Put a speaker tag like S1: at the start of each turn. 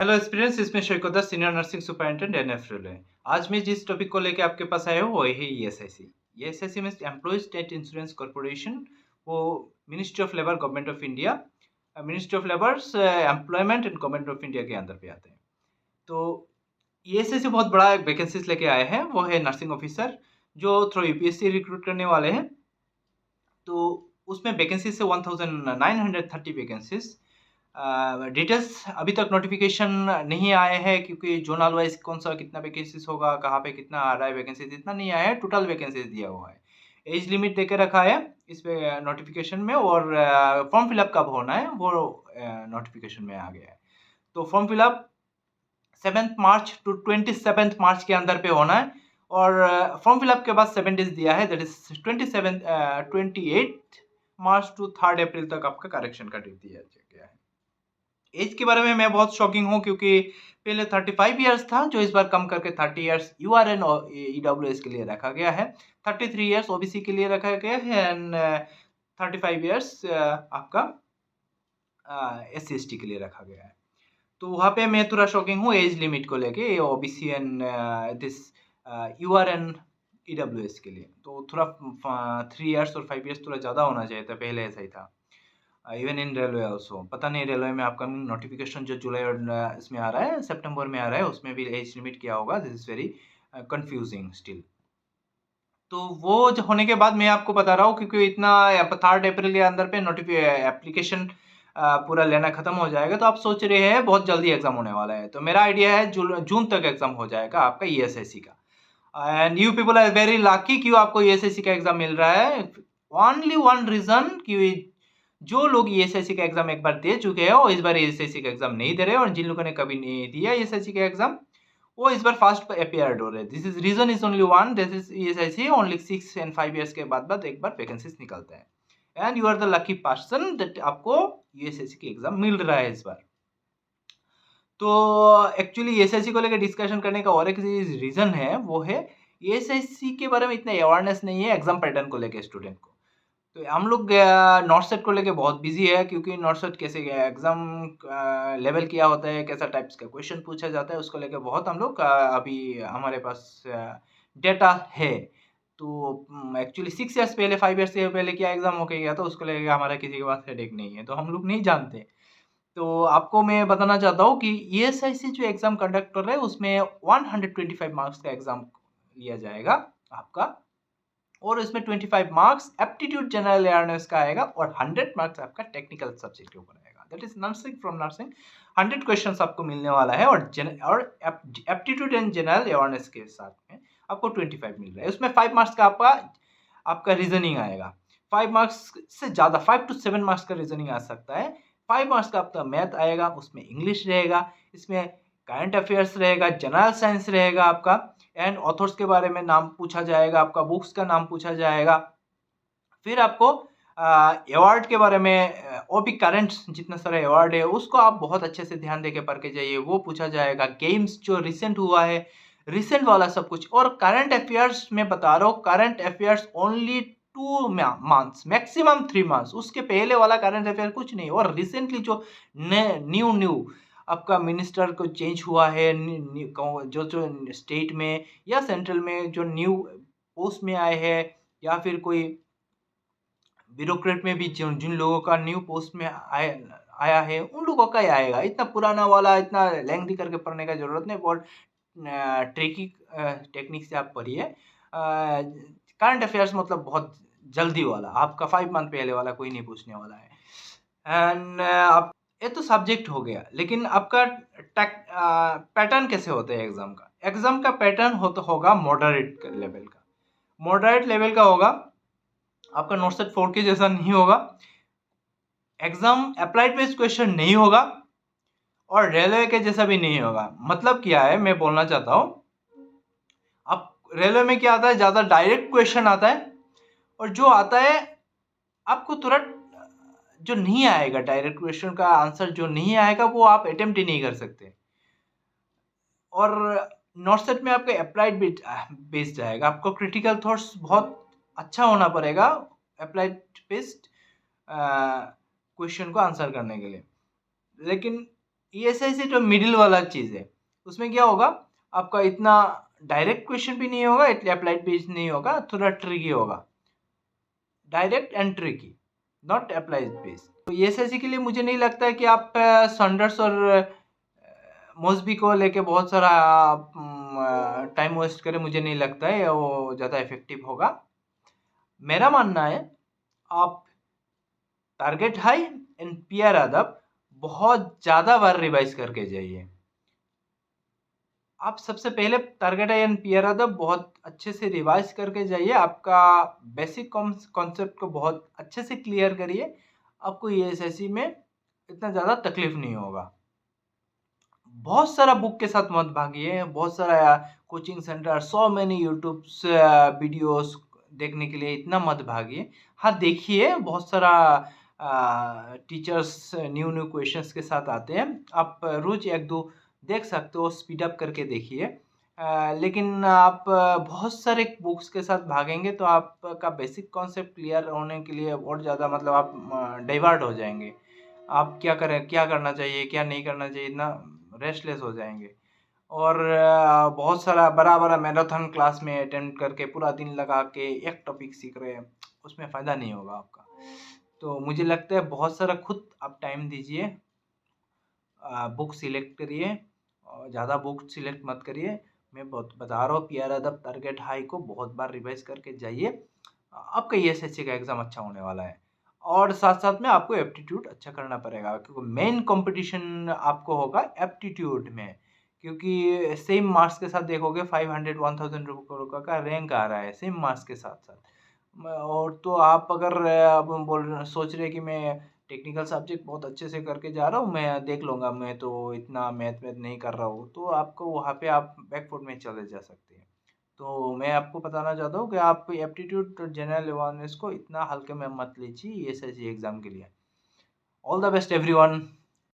S1: Hello students, इसमें Shaikat senior nursing superintendent NF railway. आज मैं जिस टॉपिक को लेकर आपके पास आया हूँ वो है ESIC. ESIC means employ state insurance corporation. वो ministry of labour government of India, ministry of labour employment and government of India के अंदर पे आते हैं। तो ईएसआईसी बहुत बड़ा वैकेंसीज लेके आए हैं। वो है नर्सिंग ऑफिसर जो थ्रू यूपीएससी रिक्रूट करने वाले हैं। तो उसमें वैकेंसी से 1930 वैकेंसीज। डिटेल्स अभी तक नोटिफिकेशन नहीं आए हैं क्योंकि जोनल वाइज कौन सा कितना वैकेंसीज होगा, कहाँ पे कितना आ रहा है, वैकेंसीज इतना नहीं आया है। टोटल वैकेंसीज दिया हुआ है, एज लिमिट देके रखा है इस पे नोटिफिकेशन में, और फॉर्म फिलअप कब होना है वो नोटिफिकेशन में आ गया है। तो फॉर्म फिलअप 7 मार्च टू 27 मार्च के अंदर पे होना है, और फॉर्म फिलअप के बाद 7 डेज दिया है, दैट इज 28 मार्च टू 3 अप्रैल तक आपका करेक्शन का डेट दिया गया है। एज के बारे में मैं बहुत शॉकिंग हूँ क्योंकि पहले 35 इयर्स था, जो इस बार कम करके 30 इयर्स यूआरएन और ईडब्ल्यूएस के लिए रखा गया है। 33 इयर्स ओबीसी के लिए रखा गया है, एंड 35 इयर्स आपका एससी एसटी के लिए रखा गया है। तो वहाँ पे मैं थोड़ा शॉकिंग हूँ एज लिमिट को लेके, OBC and this URN EWS के लिए। तो थोड़ा 3 इयर्स और 5 इयर्स थोड़ा ज़्यादा होना चाहिए था, पहले ऐसा ही था। इवन इन रेलवे ऑल्सो, पता नहीं रेलवे में आपका नोटिफिकेशन जो जुलाई और इसमें आ रहा है, सितंबर में आ रहा है, उसमें भी एज लिमिट क्या होगा, this is very confusing still. तो वो जो होने के बाद मैं आपको बता रहा हूँ क्योंकि इतना 3 अप्रैल के अंदर पे एप्लीकेशन पूरा लेना खत्म हो जाएगा। तो आप सोच रहे हैं बहुत जल्दी एग्जाम होने वाला है, तो मेरा आइडिया है जून तक एग्जाम हो जाएगा आपका ईएसआईसी का। And you people are very lucky क्यों आपको ईएसआईसी का एग्जाम मिल रहा है। ओनली वन रीजन कि जो लोग ईएसआईसी का एग्जाम एक बार दे चुके हैं वो इस बार ईएसआईसी का एग्जाम नहीं दे रहे, और जिन लोगों ने कभी नहीं दिया ईएसआईसी का एग्जाम वो इस बार फास्ट अपीयर्ड हो रहे हैं। This is reason is only one, this is ESIC only 6 and 5 years के बाद एक बार वैकेंसीज निकलते हैं, and you are the lucky person that आपको यूएसएससी की एग्जाम मिल रहा है इस बार। तो एक्चुअली ईएसआईसी को लेकर डिस्कशन करने का और एक रीजन है, वो है ईएसआईसी के बारे में इतना अवेयरनेस नहीं है एग्जाम पैटर्न को लेकर स्टूडेंट को। तो हम लोग नॉर्थ सेट को लेके बहुत बिजी है क्योंकि नॉर्थ सेट कैसे एग्जाम लेवल क्या होता है, कैसा टाइप्स का क्वेश्चन पूछा जाता है, उसको लेके बहुत हम लोग अभी हमारे पास डेटा है। तो एक्चुअली 6 इयर्स पहले, 5 इयर्स से पहले क्या एग्जाम हो गया था उसको लेके हमारा किसी के पास हेडेक नहीं है, तो हम लोग नहीं जानते। तो आपको मैं बताना चाहता हूँ कि ईएसआईसी जो एग्जाम कंडक्ट कर रहे हैं उसमें 125 मार्क्स का एग्जाम लिया जाएगा आपका, और इसमें 25 मार्क्स एप्टीट्यूड जनरल अवेयरनेस का आएगा, और 100 मार्क्स आपका टेक्निकल सब्जेक्ट के ऊपर आएगा, that is nursing from nursing. 100 questions आपको मिलने वाला है, और एप्टीट्यूड एंड जनरल अवेयरनेस के साथ में आपको 25 मिल रहा है। उसमें 5 मार्क्स का आपका रीजनिंग आएगा। 5 मार्क्स से ज़्यादा 5 to 7 मार्क्स का रीजनिंग आ सकता है। 5 मार्क्स का आपका मैथ आएगा, उसमें इंग्लिश रहेगा, इसमें करंट अफेयर्स रहेगा, जनरल साइंस रहेगा आपका, एंड ऑथर्स के बारे में नाम पूछा जाएगा, आपका बुक्स का नाम पूछा जाएगा। फिर आपको अवार्ड के बारे में और भी करंट जितना सारा अवार्ड है उसको आप बहुत अच्छे से ध्यान देके पढ़ के जाइए, वो पूछा जाएगा। गेम्स जो रिसेंट हुआ है, रिसेंट वाला सब कुछ, और करंट अफेयर्स में बता रहा हूँ, current affairs only 2 months, maximum 3 months, उसके पहले वाला करंट अफेयर कुछ नहीं। और रिसेंटली जो न्यू न्यू आपका मिनिस्टर को चेंज हुआ है, जो जो स्टेट में या सेंट्रल में जो न्यू पोस्ट में आए हैं, या फिर कोई ब्यूरोक्रेट में भी जिन लोगों का न्यू पोस्ट में आया है उन लोगों का ही आएगा। इतना पुराना वाला इतना लेंथी करके पढ़ने का जरूरत नहीं, बहुत ट्रिकी टेक्निक से आप पढ़िए। करंट अफेयर्स मतलब बहुत जल्दी वाला, आपका 5 मंथ पहले वाला कोई नहीं पूछने वाला है। एंड आप ये तो सब्जेक्ट हो गया, लेकिन आपका पैटर्न कैसे होता है एग्जाम का। एग्जाम का पैटर्न होगा मॉडरेट लेवल का। मॉडरेट लेवल का होगा, आपका नोट सेट 4 के जैसा नहीं होगा, एग्जाम अप्लाइड बेस्ड क्वेश्चन नहीं होगा, और रेलवे के जैसा भी नहीं होगा। मतलब क्या है मैं बोलना चाहता हूं, अब रेलवे में क्या आता है, ज्यादा डायरेक्ट क्वेश्चन आता है, और जो आता है आपको तुरंत जो नहीं आएगा, डायरेक्ट क्वेश्चन का आंसर जो नहीं आएगा वो आप अटेम्प्ट ही नहीं कर सकते। और नॉट सेट में आपका अप्लाइड बेस्ड आएगा, आपको क्रिटिकल थॉट्स बहुत अच्छा होना पड़ेगा अप्लाइड बेस्ड क्वेश्चन को आंसर करने के लिए। लेकिन ईएसआईसी तो मिडिल वाला चीज़ है, उसमें क्या होगा, आपका इतना डायरेक्ट क्वेश्चन भी नहीं होगा, इतने अप्लाइड बेस्ड नहीं होगा, थोड़ा ट्रिकी होगा, direct and tricky, not applied based. तो ईएसआईसी के लिए मुझे नहीं लगता है कि आप संडर्स और मोस्बी को लेके बहुत सारा टाइम वेस्ट करें, मुझे नहीं लगता है वो ज़्यादा इफेक्टिव होगा। मेरा मानना है आप टारगेट हाई एंड पीआर अदब बहुत ज़्यादा बार रिवाइज करके जाइए। आप सबसे पहले टारगेट एंड पीआर अदब बहुत अच्छे से रिवाइज करके जाइए, आपका बेसिक कॉन्सेप्ट को बहुत अच्छे से क्लियर करिए, आपको ईएसआईसी में इतना ज़्यादा तकलीफ नहीं होगा। बहुत सारा बुक के साथ मत भागिए, बहुत सारा coaching centre, so many YouTube videos देखने के लिए इतना मत भागिए। हाँ, देखिए बहुत सारा टीचर्स न्यू न्यू क्वेश्चंस के साथ आते हैं, आप रोज एक दो देख सकते हो, स्पीड अप करके देखिए। लेकिन आप बहुत सारे बुक्स के साथ भागेंगे तो आपका बेसिक कॉन्सेप्ट क्लियर होने के लिए और ज़्यादा मतलब आप डाइवर्ट हो जाएंगे। आप क्या करें, क्या करना चाहिए, क्या नहीं करना चाहिए, इतना रेस्टलेस हो जाएंगे। और बहुत सारा बड़ा-बड़ा मैराथन क्लास में अटेंड करके पूरा दिन लगा के एक टॉपिक सीख रहे हैं, उसमें फ़ायदा नहीं होगा आपका। तो मुझे लगता है बहुत सारा खुद आप टाइम दीजिए, बुक सिलेक्ट करिए और ज़्यादा बुक सिलेक्ट मत करिए। मैं बहुत बता रहा हूँ, पीआर अदब टारगेट हाई को बहुत बार रिवाइज करके जाइए, आपका ईएसआईसी का एग्ज़ाम अच्छा होने वाला है। और साथ-साथ में आपको एप्टीट्यूड अच्छा करना पड़ेगा, क्योंकि मेन कंपटीशन आपको होगा एप्टीट्यूड में, क्योंकि सेम मार्क्स के साथ देखोगे 500 1000 रुपये का रैंक आ रहा है सेम मार्क्स के साथ-साथ। और तो आप अगर अब सोच रहे हैं कि मैं टेक्निकल सब्जेक्ट बहुत अच्छे से करके जा रहा हूँ, मैं देख लूँगा, मैं तो इतना मैथ नहीं कर रहा हूँ, तो आपको वहाँ पे आप बैकफुट में चले जा सकते हैं। तो मैं आपको बताना चाहता हूँ कि आप एप्टीट्यूड जनरल अवेयरनेस को इतना हल्के में मत लीजिए एसएससी एग्ज़ाम के लिए। All the best everyone.